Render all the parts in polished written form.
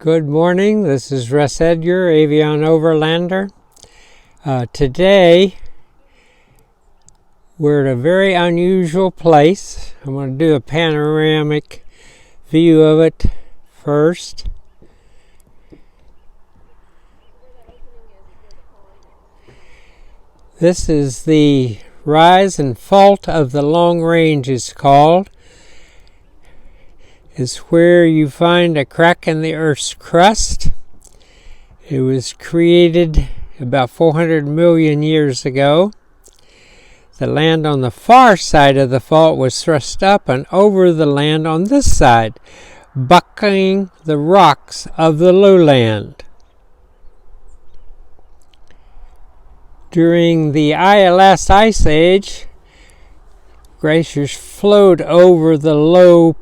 Good morning, this is Russ Edgar, Avion Overlander. Today we're at a very unusual place. I'm going to do a panoramic view of it first. This is the rise and fault of the Long Range, it's called. Is where you find a crack in the Earth's crust. It was created about 400 million years ago. The land on the far side of the fault was thrust up and over the land on this side, buckling the rocks of the lowland. During the last ice age, glaciers flowed over the Long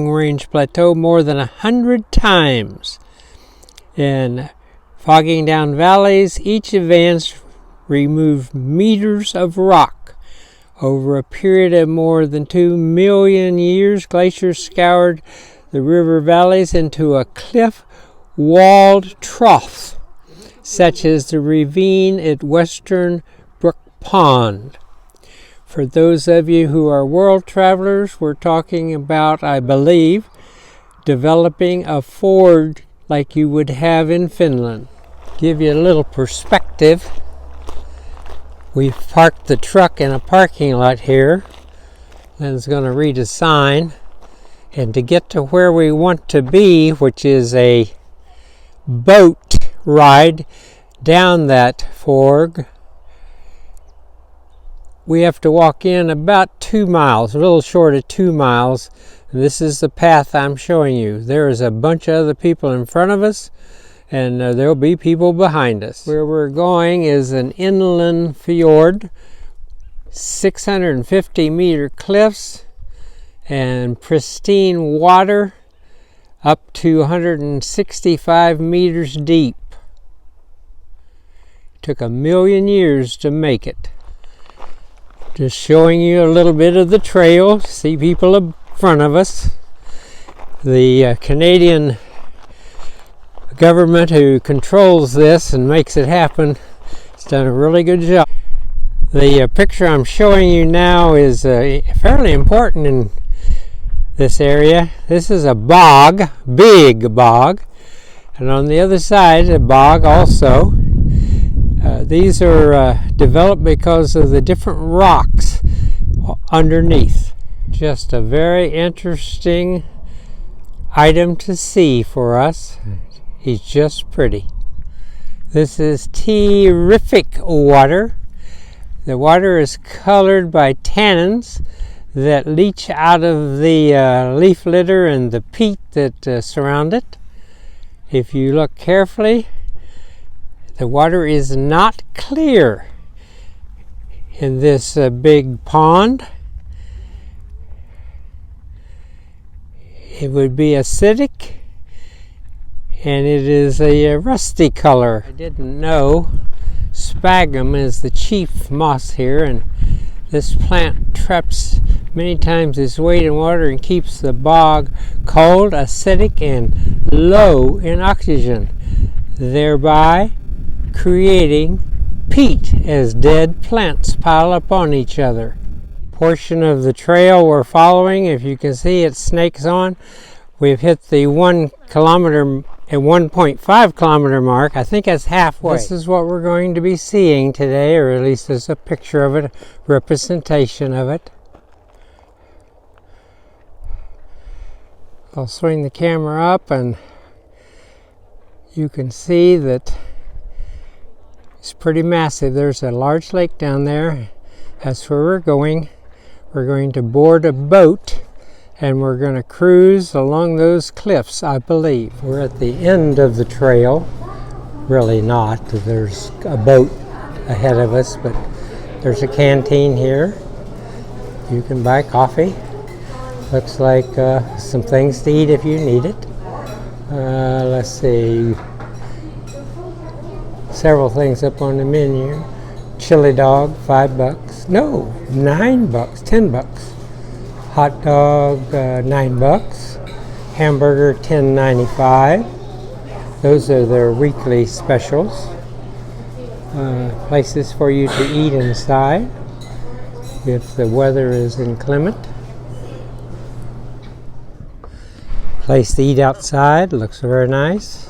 Range Plateau more than 100 times. In fogging down valleys, each advance removed meters of rock. Over a period of more than 2 million years, glaciers scoured the river valleys into a cliff-walled trough, such as the ravine at Western Brook Pond. For those of you who are world travelers, we're talking about, I believe, developing a ford like you would have in Finland. Give you a little perspective. We've parked the truck in a parking lot here. Lynn's going to read a sign. And to get to where we want to be, which is a boat ride down that ford, we have to walk in about 2 miles, a little short of 2 miles. This is the path I'm showing you. There is a bunch of other people in front of us, and there'll be people behind us. Where we're going is an inland fjord, 650-meter cliffs, and pristine water up to 165 meters deep. It took 1 million years to make it. Just showing you a little bit of the trail. See people in front of us. The Canadian government who controls this and makes it happen has done a really good job. The picture I'm showing you now is fairly important in this area. This is a bog, big bog, and on the other side a bog also. These are developed because of the different rocks underneath. Just a very interesting item to see for us. He's just pretty. This is terrific water. The water is colored by tannins that leach out of the leaf litter and the peat that surround it. If you look carefully, the water is not clear in this big pond. It would be acidic, and it is a rusty color. I didn't know sphagnum is the chief moss here, and this plant traps many times its weight in water and keeps the bog cold, acidic, and low in oxygen, thereby creating peat as dead plants pile up on each other. Portion of the trail we're following, if you can see, it snakes on. We've hit the 1 kilometer and 1.5 kilometer mark. I think that's halfway. This is what we're going to be seeing today, or at least there's a picture of it, a representation of it. I'll swing the camera up and you can see that it's pretty massive. There's a large lake down there. That's where we're going. We're going to board a boat and we're going to cruise along those cliffs, I believe. We're at the end of the trail. Really not. There's a boat ahead of us, but there's a canteen here. You can buy coffee. Looks like some things to eat if you need it. Let's see. Several things up on the menu. Chili dog, $5. No, $9, $10. Hot dog, $9. Hamburger $10.95. Those are their weekly specials. Places for you to eat inside if the weather is inclement. Place to eat outside, looks very nice.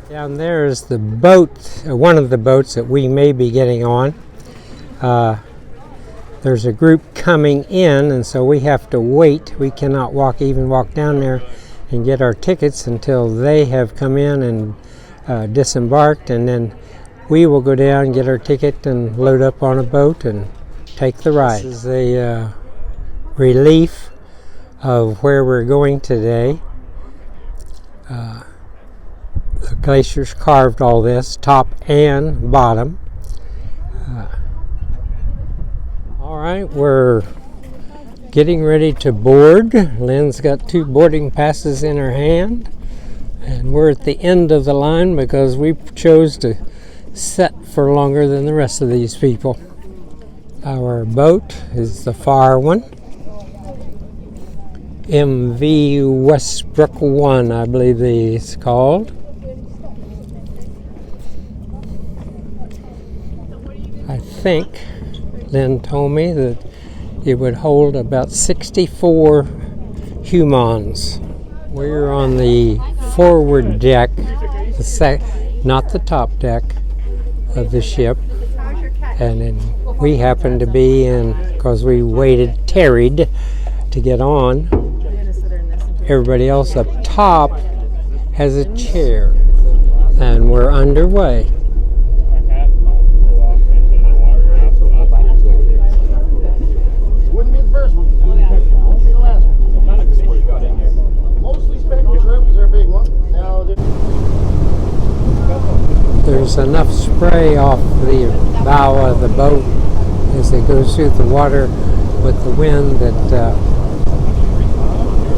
Down there is the boat, one of the boats that we may be getting on. There's a group coming in, and so we have to wait. We cannot even walk down there and get our tickets until they have come in and disembarked, and then we will go down, get our ticket, and load up on a boat and take the ride. This is a relief of where we're going today. The glaciers carved all this, top and bottom. All right, we're getting ready to board. Lynn's got 2 boarding passes in her hand, and we're at the end of the line because we chose to sit for longer than the rest of these people. Our boat is the far one, MV Western Brook 1, I believe it's called. I think Lynn told me that it would hold about 64 humans. We're on the forward deck, not the top deck of the ship, and then we happen to be in, because we tarried to get on. Everybody else up top has a chair, and we're underway. Wouldn't be the first one. Won't be the last one. Mostly speckled shrimp is our big one. Now there's enough spray off the bow of the boat as it goes through the water with the wind that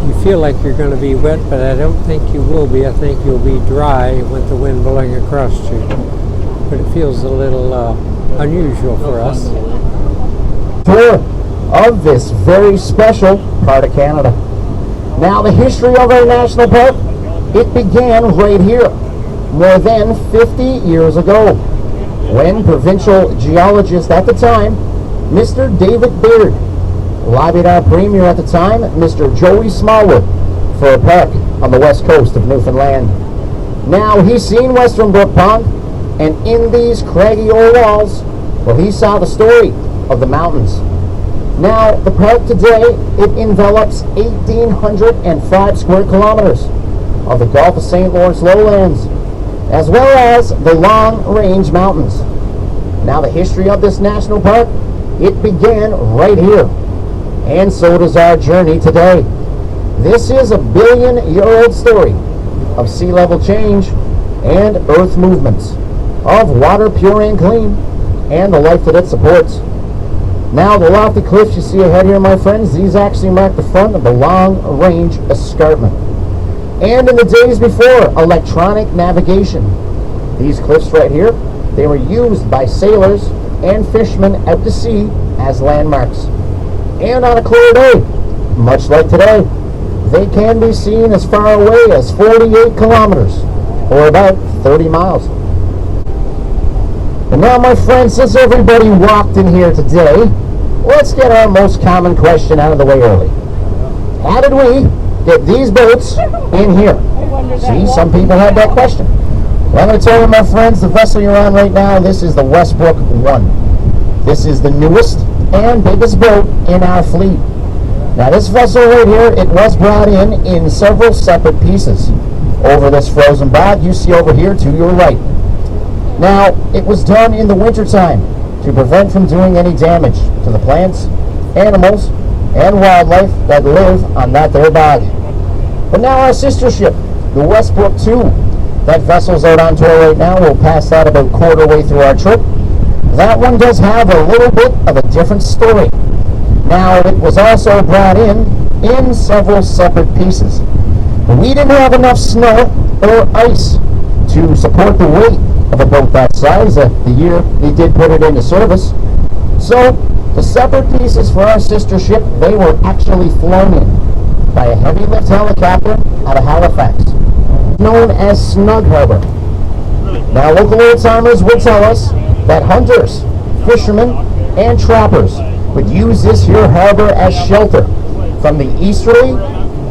you feel like you're going to be wet, but I don't think you will be. I think you'll be dry with the wind blowing across you. But it feels a little unusual for us. tour of this very special part of Canada. Now, the history of our national park, it began right here, more than 50 years ago, when provincial geologist at the time, Mr. David Beard, lobbied our premier at the time, Mr. Joey Smallwood, for a park on the west coast of Newfoundland. Now, he's seen Western Brook Pond, and in these craggy old walls, well, he saw the story of the mountains. Now, the park today, it envelops 1,805 square kilometers of the Gulf of St. Lawrence lowlands, as well as the long-range mountains. Now, the history of this national park, it began right here, and so does our journey today. This is a billion-year-old story of sea level change and earth movements, of water pure and clean, and the life that it supports. Now, the lofty cliffs you see ahead here, my friends, these actually mark the front of the long-range escarpment. And in the days before electronic navigation, these cliffs right here, they were used by sailors and fishermen out to sea as landmarks. And on a clear day, much like today, they can be seen as far away as 48 kilometers, or about 30 miles. And now, my friends, since everybody walked in here today, let's get our most common question out of the way early. How did we get these boats in here? See, some people had that question. Well, I'm going to tell you, my friends, the vessel you're on right now, this is the Westbrook 1. This is the newest and biggest boat in our fleet. Now, this vessel right here, it was brought in several separate pieces over this frozen bog you see over here to your right. Now, it was done in the wintertime to prevent from doing any damage to the plants, animals, and wildlife that live on that there bog. But now our sister ship, the Westbrook 2, that vessel's out on tour right now. We'll pass that about quarter way through our trip. That one does have a little bit of a different story. Now, it was also brought in several separate pieces. We didn't have enough snow or ice to support the weight of a boat that size the year we did put it into service. So The separate pieces for our sister ship, they were actually flown in by a heavy lift helicopter out of Halifax, known as Snug Harbor. Now, local old-timers would tell us that hunters, fishermen, and trappers would use this here harbor as shelter from the easterly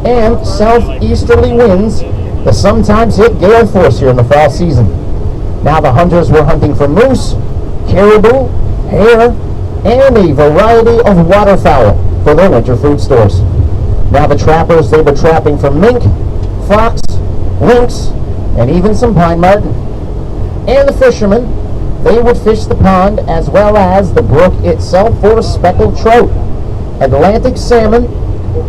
and southeasterly winds that sometimes hit gale force here in the fall season. Now, the hunters were hunting for moose, caribou, hare, and a variety of waterfowl for their winter food stores. Now, the trappers, they were trapping for mink, fox, lynx, and even some pine marten. And the fishermen, they would fish the pond as well as the brook itself for speckled trout, Atlantic salmon,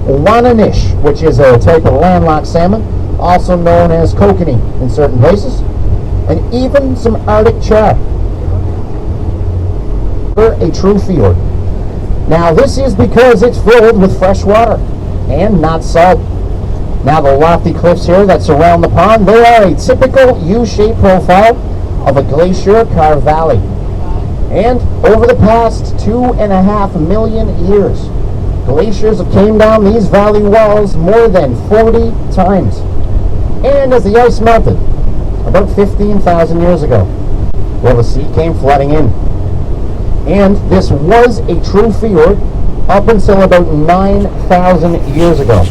Wananish, which is a type of landlocked salmon, also known as kokanee in certain places, and even some Arctic char. A true fjord. Now, this is because it's filled with fresh water and not salt. Now, the lofty cliffs here that surround the pond, they are a typical U-shaped profile of a glacier carved valley. And over the past 2.5 million years, glaciers have came down these valley walls more than 40 times. And as the ice melted about 15,000 years ago, well, the sea came flooding in. And this was a true fjord up until about 9,000 years ago.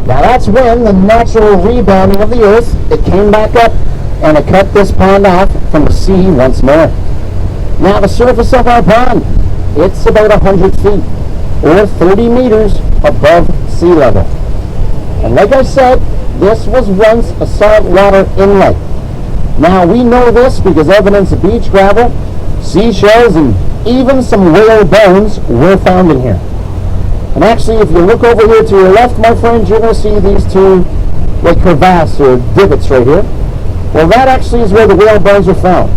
Now, that's when the natural rebounding of the earth, it came back up and it cut this pond off from the sea once more. Now, the surface of our pond, it's about 100 feet or 30 meters above sea level. And like I said, this was once a saltwater inlet. Now, we know this because evidence of beach gravel, seashells, and even some whale bones were found in here. And actually, if you look over here to your left, my friends, you're going to see these two like crevasses or divots right here. Well, that actually is where the whale bones were found.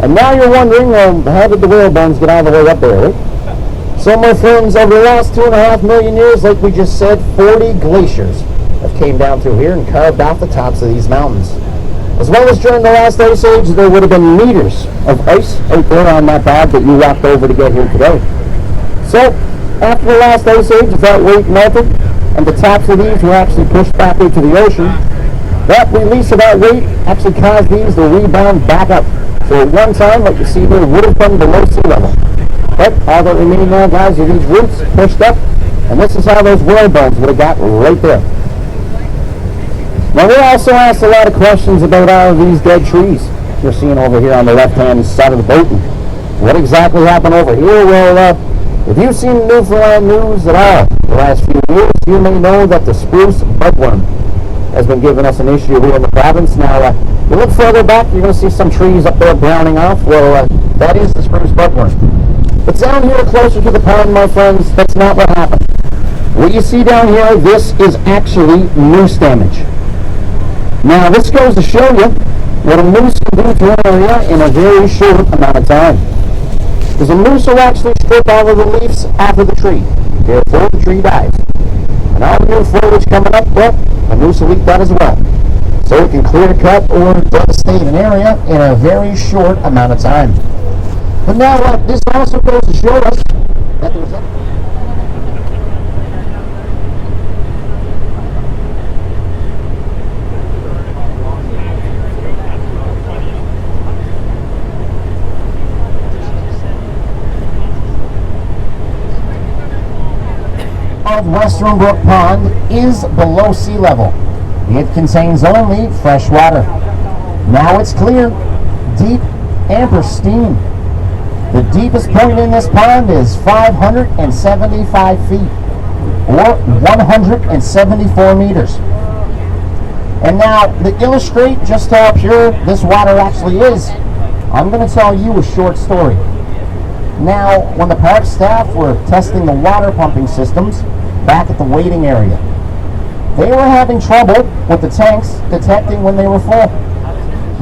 And now you're wondering, well, how did the whale bones get all the way up there, right? So, my friends, over the last 2.5 million years, like we just said, 40 glaciers have came down through here and carved off the tops of these mountains. As well as during the last ice age, there would have been meters of ice out there on that bog that you walked over to get here today. So, after the last ice age, that weight melted, and the tops of these were actually pushed back into the ocean. That release of that weight actually caused these to rebound back up. So at one time, like you see here, would have come below sea level. But all that remaining now, guys, are these roots pushed up, and this is how those whale bones would have got right there. Now, we also asked a lot of questions about all of these dead trees you're seeing over here on the left-hand side of the boat. What exactly happened over here? Well, if you've seen Newfoundland news at all the last few years, you may know that the spruce budworm has been giving us an issue here in the province. Now, you look further back, you're going to see some trees up there browning off. Well, that is the spruce budworm. But down here closer to the pond, my friends, that's not what happened. What you see down here, this is actually moose damage. Now, this goes to show you what a moose can do to an area in a very short amount of time. Because a moose will actually strip all of the leaves off of the tree. Therefore, the tree dies. And all the new foliage coming up, well, a moose will eat that as well. So it can clear cut or devastate an area in a very short amount of time. But now, this also goes to show us that there's of Western Brook Pond is below sea level. It contains only fresh water. Now it's clear, deep, and pristine. The deepest point in this pond is 575 feet, or 174 meters. And now, to illustrate just how pure this water actually is, I'm going to tell you a short story. Now, when the park staff were testing the water pumping systems back at the waiting area, they were having trouble with the tanks detecting when they were full.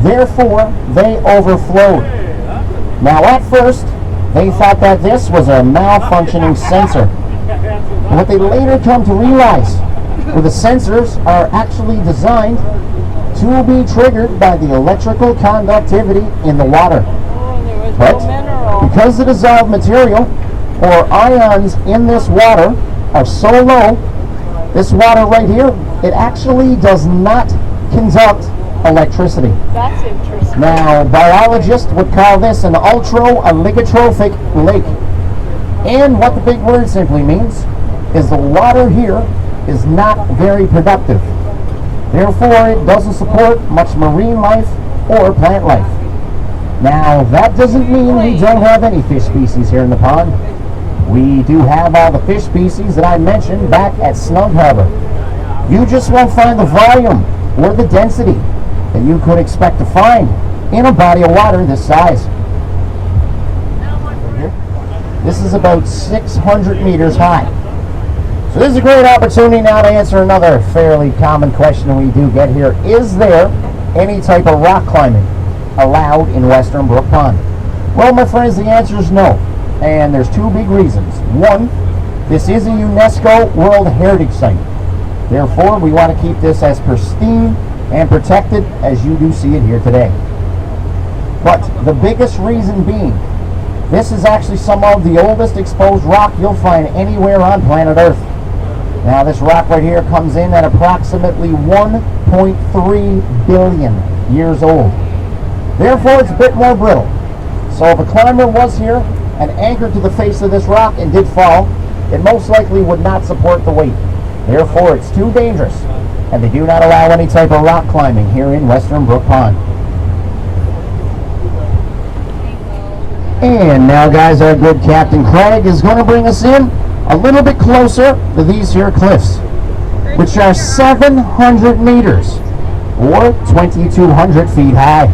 Therefore, they overflowed. Now, at first, they thought that this was a malfunctioning sensor. But what they later come to realize, where the sensors are actually designed to be triggered by the electrical conductivity in the water. But because the dissolved material or ions in this water are so low, this water right here, it actually does not conduct electricity. That's interesting. Now, biologists would call this an ultra-oligotrophic lake. And what the big word simply means is the water here is not very productive. Therefore, it doesn't support much marine life or plant life. Now, that doesn't mean we don't have any fish species here in the pond. We do have all the fish species that I mentioned back at Snug Harbor. You just won't find the volume or the density that you could expect to find in a body of water this size. This is about 600 meters high. So this is a great opportunity now to answer another fairly common question we do get here. Is there any type of rock climbing allowed in Western Brook Pond? Well, my friends, the answer is no. And there's two big reasons. One, this is a UNESCO World Heritage Site. Therefore, we want to keep this as pristine and protected as you do see it here today. But the biggest reason being, this is actually some of the oldest exposed rock you'll find anywhere on planet Earth. Now, this rock right here comes in at approximately 1.3 billion years old. Therefore, it's a bit more brittle. So if a climber was here and anchored to the face of this rock and did fall, it most likely would not support the weight. Therefore, it's too dangerous, and they do not allow any type of rock climbing here in Western Brook Pond. And now, guys, our good Captain Craig is going to bring us in a little bit closer to these here cliffs, which are 700 meters or 2,200 feet high.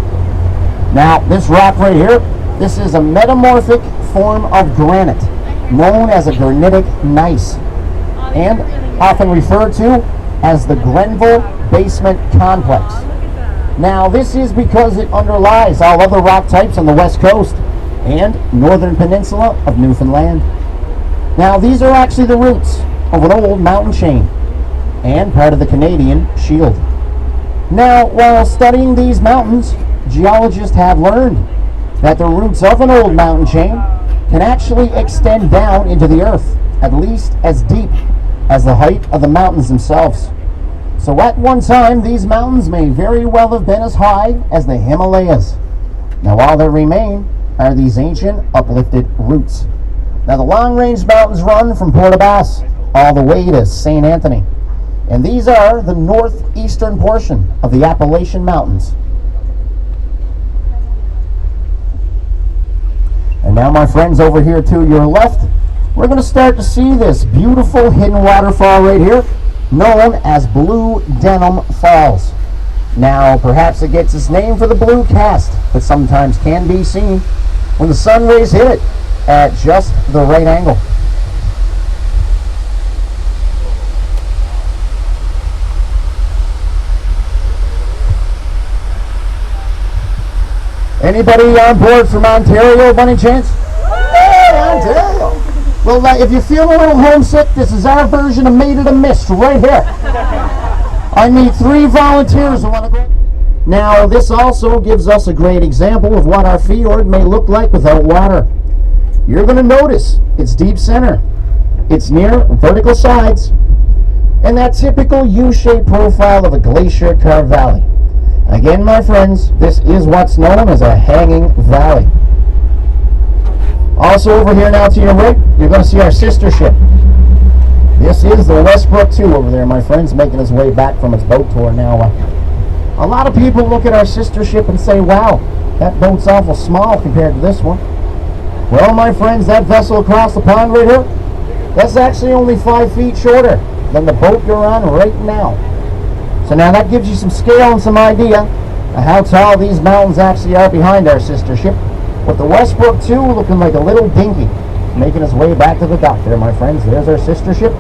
Now, this rock right here, this is a metamorphic form of granite known as a granitic gneiss, and often referred to as the Grenville Basement Complex. Now, this is because it underlies all other rock types on the west coast and northern peninsula of Newfoundland. Now, these are actually the roots of an old mountain chain and part of the Canadian Shield. Now, while studying these mountains, geologists have learned that the roots of an old mountain chain can actually extend down into the earth, at least as deep as the height of the mountains themselves. So at one time, these mountains may very well have been as high as the Himalayas. Now, all that remain are these ancient uplifted roots. Now, the long-range mountains run from Port aux Basques all the way to St. Anthony, and these are the northeastern portion of the Appalachian Mountains. And now, my friends, over here to your left, we're going to start to see this beautiful hidden waterfall right here, known as Blue Denim Falls. Now, perhaps it gets its name for the blue cast that sometimes can be seen when the sun rays hit it at just the right angle. Anybody on board from Ontario, by any chance? Hey, Ontario! Well, if you feel a little homesick, this is our version of Made of the Mist right here. I need 3 volunteers who want to go. Now, this also gives us a great example of what our fjord may look like without water. You're going to notice its deep center, its near vertical sides, and that typical U-shaped profile of a glacier-carved valley. Again, my friends, this is what's known as a hanging valley. Also over here now to your right, you're going to see our sister ship. This is the Westbrook 2 over there, my friends, making its way back from its boat tour now. A lot of people look at our sister ship and say, wow, that boat's awful small compared to this one. Well, my friends, that vessel across the pond right here, that's actually only 5 feet shorter than the boat you're on right now. So now that gives you some scale and some idea of how tall these mountains actually are behind our sister ship, with the Westbrook 2 looking like a little dinghy making its way back to the dock there, my friends. There's our sister ship,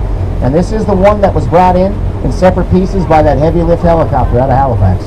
and this is the one that was brought in separate pieces by that heavy lift helicopter out of Halifax.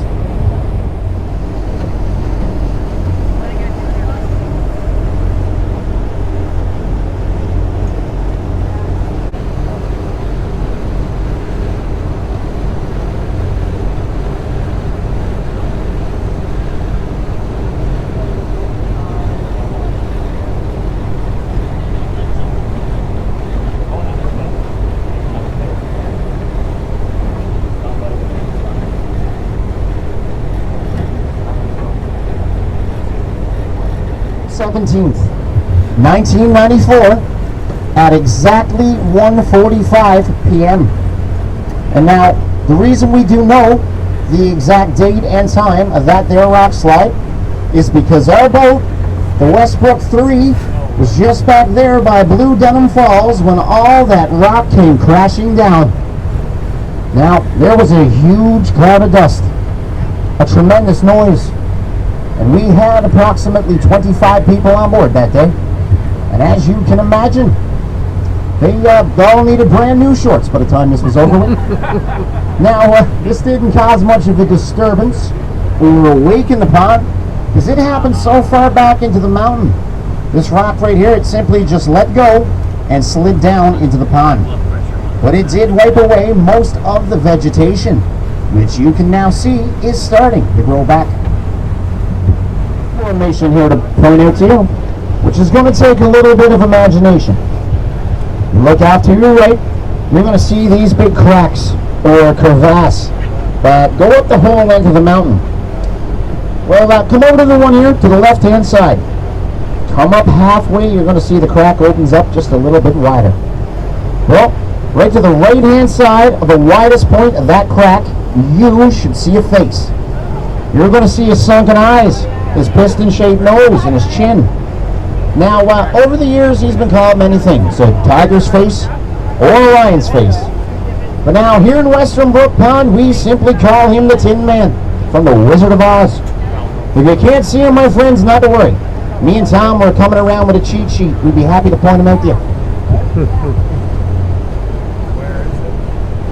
17th, 1994, at exactly 1:45 p.m. And now, the reason we do know the exact date and time of that there rock slide is because our boat, the Westbrook 3, was just back there by Blue Denham Falls when all that rock came crashing down. Now, there was a huge cloud of dust, a tremendous noise, and we had approximately 25 people on board that day. And as you can imagine, they all needed brand new shorts by the time this was over with. Now, this didn't cause much of a disturbance. We were awake in the pond because it happened so far back into the mountain. This rock right here, it simply just let go and slid down into the pond. But it did wipe away most of the vegetation, which you can now see is starting to grow back. Information here to point out to you, which is going to take a little bit of imagination. Look out to your right, you're going to see these big cracks or crevasse that go up the whole length of the mountain. Well, come over to the one here to the left-hand side. Come up halfway, you're going to see the crack opens up just a little bit wider. Well, right to the right-hand side of the widest point of that crack, you should see a face. You're going to see his sunken eyes, his piston-shaped nose, and his chin. Now, over the years, he's been called many things, a tiger's face or a lion's face. But now, here in Western Brook Pond, we simply call him the Tin Man from the Wizard of Oz. If you can't see him, my friends, not to worry. Me and Tom are coming around with a cheat sheet. We'd be happy to point him out to you.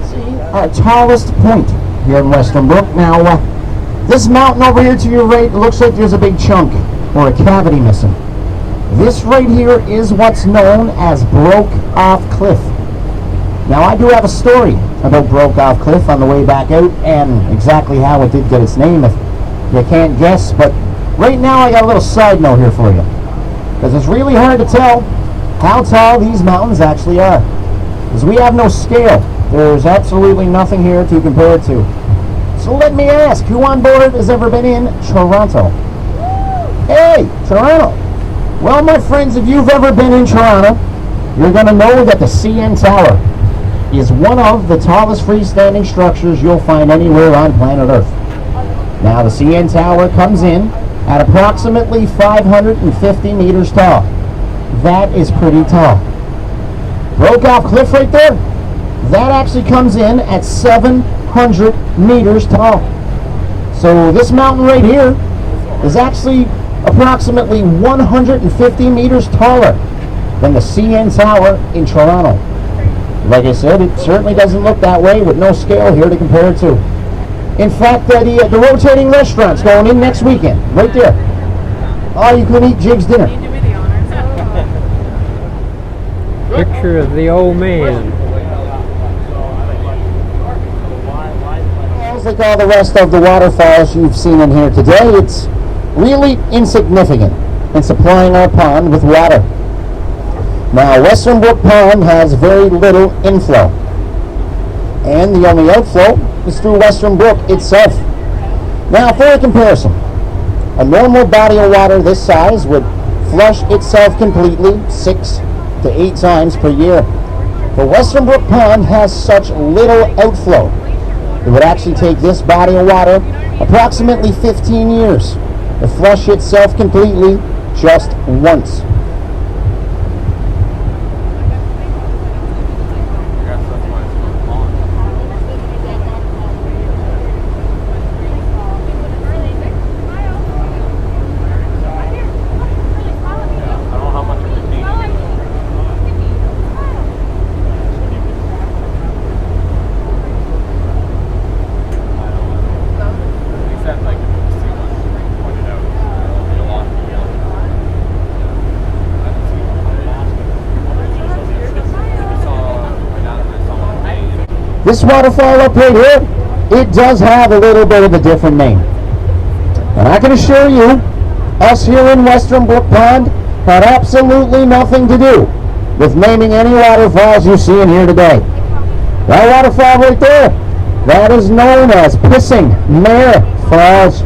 See, our tallest point here in Western Brook. Now, this mountain over here to your right, looks like there's a big chunk or a cavity missing. This right here is what's known as Broke Off Cliff. Now, I do have a story about Broke Off Cliff on the way back out and exactly how it did get its name, if you can't guess. But right now, I got a little side note here for you, because it's really hard to tell how tall these mountains actually are, because we have no scale. There's absolutely nothing here to compare it to. So let me ask, who on board has ever been in Toronto? Hey, Toronto. Well, my friends, if you've ever been in Toronto, you're going to know that the CN Tower is one of the tallest freestanding structures you'll find anywhere on planet Earth. Now, the CN Tower comes in at approximately 550 meters tall. That is pretty tall. Broke Off Cliff right there, that actually comes in at 700 meters tall. So this mountain right here is actually approximately 150 meters taller than the CN Tower in Toronto. Like I said, it certainly doesn't look that way with no scale here to compare it to. In fact, the rotating restaurant's going in next weekend, right there. Oh, you can eat Jig's dinner. Picture of the old man. Like all the rest of the waterfalls you've seen in here today, it's really insignificant in supplying our pond with water. Now, Western Brook Pond has very little inflow, and the only outflow is through Western Brook itself. Now, for a comparison, a normal body of water this size would flush itself completely 6 to 8 times per year. But Western Brook Pond has such little outflow, it would actually take this body of water approximately 15 years to flush itself completely just once. This waterfall up right here, it does have a little bit of a different name. And I can assure you, us here in Western Brook Pond had absolutely nothing to do with naming any waterfalls you see in here today. That waterfall right there, that is known as Pissing Mare Falls.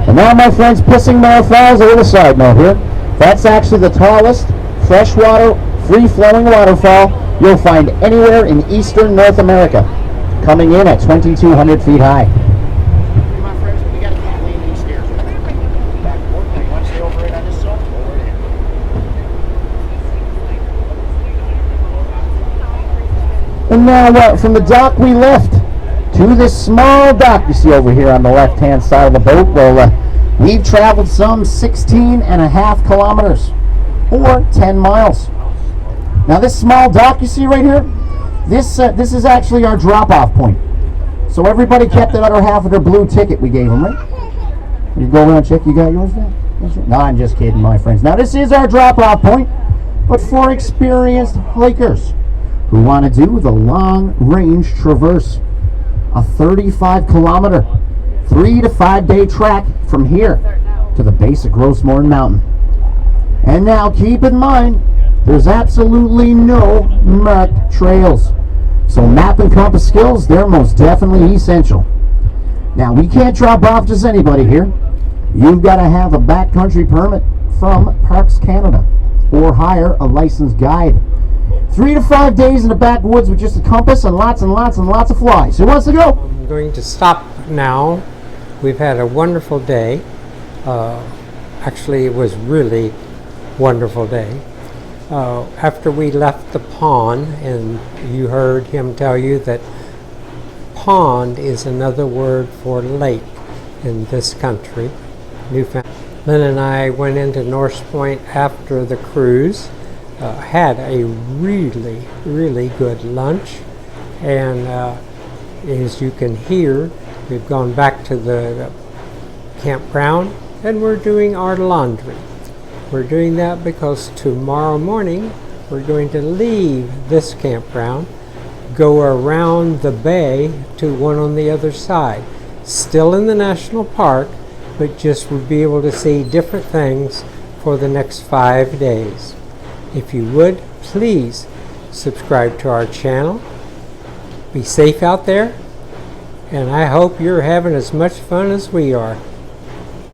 And now, my friends, Pissing Mare Falls, a little side note here. That's actually the tallest freshwater, free-flowing waterfall you'll find anywhere in eastern North America, coming in at 2,200 feet high. And now from the dock we left to this small dock you see over here on the left-hand side of the boat, well, we've traveled some 16.5 kilometers, or 10 miles. Now this small dock you see right here, this is actually our drop-off point. So everybody kept the other half of their blue ticket we gave them, right? You go around and check, you got yours there? No, I'm just kidding, my friends. Now this is our drop-off point, but for experienced hikers who want to do the long-range traverse, a 35-kilometer, 3 to 5 day trek from here to the base of Gros Morne Mountain. And now keep in mind, there's absolutely no marked trails. So map and compass skills, they're most definitely essential. Now we can't drop off just anybody here. You've got to have a backcountry permit from Parks Canada or hire a licensed guide. 3 to 5 days in the backwoods with just a compass and lots and lots and lots of flies. Who wants to go? I'm going to stop now. We've had a wonderful day. Actually, it was really wonderful day. After we left the pond, and you heard him tell you that pond is another word for lake in this country, Newfoundland. Lynn and I went into North Point after the cruise. Had a really, really good lunch, and as you can hear, we've gone back to the campground and we're doing our laundry. We're doing that because tomorrow morning we're going to leave this campground, go around the bay to one on the other side, still in the national park, but just we'll be able to see different things for the next 5 days. If you would, please subscribe to our channel. Be safe out there, and I hope you're having as much fun as we are.